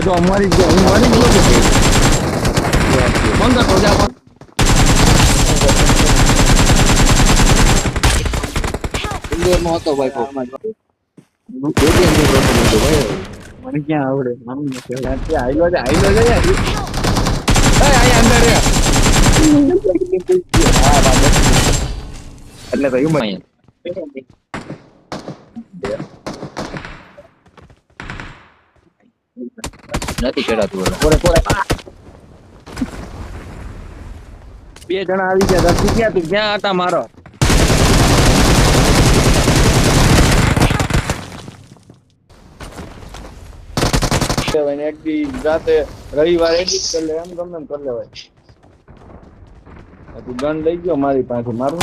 જો અમારી બંધ તો જા ઇન્ડોરમાં હતો ભાઈ મને ક્યાં આવડે આઈલો છે અંદર એટલે તો એવું નથી ચડાતું બે જણા આવી ગયા રસી ગયા તું ક્યાં હતા મારો રાતે રવિવાર એડિટ કરી લે એમ ગમે એમ કરી લેવાય તું ગન લઈ ગયો મારી પાસે મારું